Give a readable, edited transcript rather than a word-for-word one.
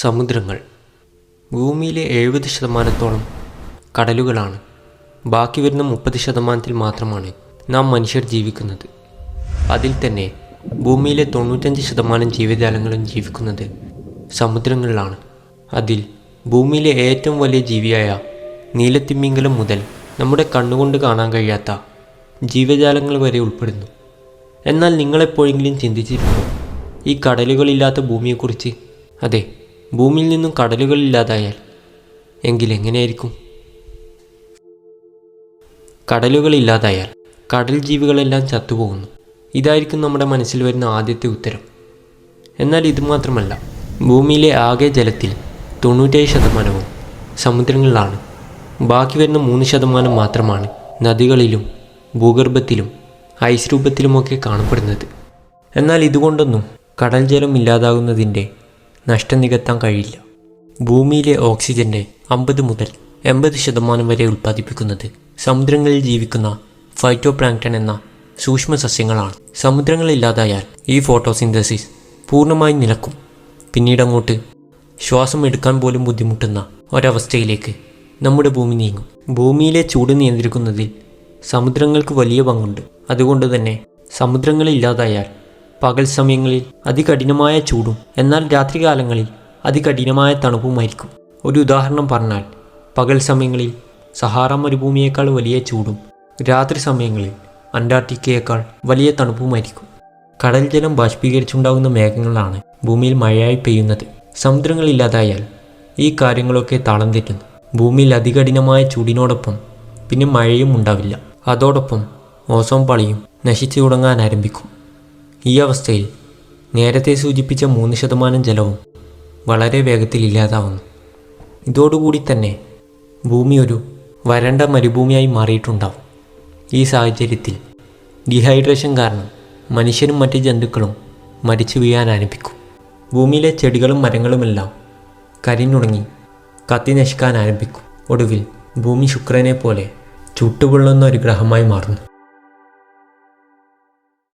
സമുദ്രങ്ങൾ. ഭൂമിയിലെ 70% കടലുകളാണ്. ബാക്കി വരുന്ന 30% മാത്രമാണ് നാം മനുഷ്യർ ജീവിക്കുന്നത്. അതിൽ തന്നെ ഭൂമിയിലെ 95% ജീവജാലങ്ങളും ജീവിക്കുന്നത് സമുദ്രങ്ങളിലാണ്. അതിൽ ഭൂമിയിലെ ഏറ്റവും വലിയ ജീവിയായ നീലത്തിമിംഗലം മുതൽ നമ്മുടെ കണ്ണുകൊണ്ട് കാണാൻ കഴിയാത്ത ജീവജാലങ്ങൾ വരെ ഉൾപ്പെടുന്നു. എന്നാൽ നിങ്ങളെപ്പോഴെങ്കിലും ചിന്തിച്ചിട്ടുണ്ടോ ഈ കടലുകളില്ലാത്ത ഭൂമിയെക്കുറിച്ച്? അതെ, ഭൂമിയിൽ നിന്നും കടലുകളില്ലാതായാൽ എങ്ങനെയായിരിക്കും? കടലുകളില്ലാതായാൽ കടൽ ജീവികളെല്ലാം ചത്തുപോകുന്നു. ഇതായിരിക്കും നമ്മുടെ മനസ്സിൽ വരുന്ന ആദ്യത്തെ ഉത്തരം. എന്നാൽ ഇതുമാത്രമല്ല, ഭൂമിയിലെ ആകെ ജലത്തിൽ 97% സമുദ്രങ്ങളിലാണ്. ബാക്കി വരുന്ന 3% മാത്രമാണ് നദികളിലും ഭൂഗർഭത്തിലും ഐസ് രൂപത്തിലുമൊക്കെ കാണപ്പെടുന്നത്. എന്നാൽ ഇതുകൊണ്ടൊന്നും കടൽ ജലം ഇല്ലാതാകുന്നതിൻ്റെ നഷ്ടം നികത്താൻ കഴിയില്ല. ഭൂമിയിലെ ഓക്സിജൻ്റെ 50 മുതൽ 80% വരെ ഉൽപ്പാദിപ്പിക്കുന്നത് സമുദ്രങ്ങളിൽ ജീവിക്കുന്ന ഫൈറ്റോപ്ലാങ്ക്ടൺ എന്ന സൂക്ഷ്മ സസ്യങ്ങളാണ്. സമുദ്രങ്ങളില്ലാതായാൽ ഈ ഫോട്ടോസിന്തസിസ് പൂർണ്ണമായി നിലക്കും. പിന്നീടങ്ങോട്ട് ശ്വാസം എടുക്കാൻ പോലും ബുദ്ധിമുട്ടുന്ന ഒരവസ്ഥയിലേക്ക് നമ്മുടെ ഭൂമി നീങ്ങും. ഭൂമിയിലെ ചൂട് നിയന്ത്രിക്കുന്നതിൽ സമുദ്രങ്ങൾക്ക് വലിയ പങ്കുണ്ട്. അതുകൊണ്ട് തന്നെ സമുദ്രങ്ങളില്ലാതായാൽ പകൽ സമയങ്ങളിൽ അതികഠിനമായ ചൂടും എന്നാൽ രാത്രികാലങ്ങളിൽ അതികഠിനമായ തണുപ്പുമായിരിക്കും. ഒരു ഉദാഹരണം പറഞ്ഞാൽ, പകൽ സമയങ്ങളിൽ സഹാറ മരുഭൂമിയേക്കാൾ വലിയ ചൂടും രാത്രി സമയങ്ങളിൽ അന്റാർട്ടിക്കയേക്കാൾ വലിയ തണുപ്പുമായിരിക്കും. കടൽ ജലം ബാഷ്പീകരിച്ചുണ്ടാകുന്ന മേഘങ്ങളാണ് ഭൂമിയിൽ മഴയായി പെയ്യുന്നത്. സമുദ്രങ്ങളില്ലാതായാൽ ഈ കാര്യങ്ങളൊക്കെ താളം തെറ്റുന്നു. ഭൂമിയിൽ അതികഠിനമായ ചൂടിനോടൊപ്പം പിന്നെ മഴയും ഉണ്ടാവില്ല. അതോടൊപ്പം ഓസോൺ പാളിയും നശിച്ചു തുടങ്ങാൻ ആരംഭിക്കും. ഈ അവസ്ഥയിൽ നേരത്തെ സൂചിപ്പിച്ച 3% ജലവും വളരെ വേഗത്തിൽ ഇല്ലാതാവുന്നു. ഇതോടുകൂടി തന്നെ ഭൂമി ഒരു വരണ്ട മരുഭൂമിയായി മാറിയിട്ടുണ്ടാവും. ഈ സാഹചര്യത്തിൽ ഡീഹൈഡ്രേഷൻ കാരണം മനുഷ്യരും മറ്റ് ജന്തുക്കളും മരിച്ചു വീഴാൻ ആരംഭിക്കും. ഭൂമിയിലെ ചെടികളും മരങ്ങളുമെല്ലാം കരിഞ്ഞുണങ്ങി കത്തി നശിക്കാൻ ആരംഭിക്കും. ഒടുവിൽ ഭൂമി ശുക്രനെ പോലെ ചുട്ടുപൊള്ളുന്ന ഒരു ഗ്രഹമായി മാറുന്നു.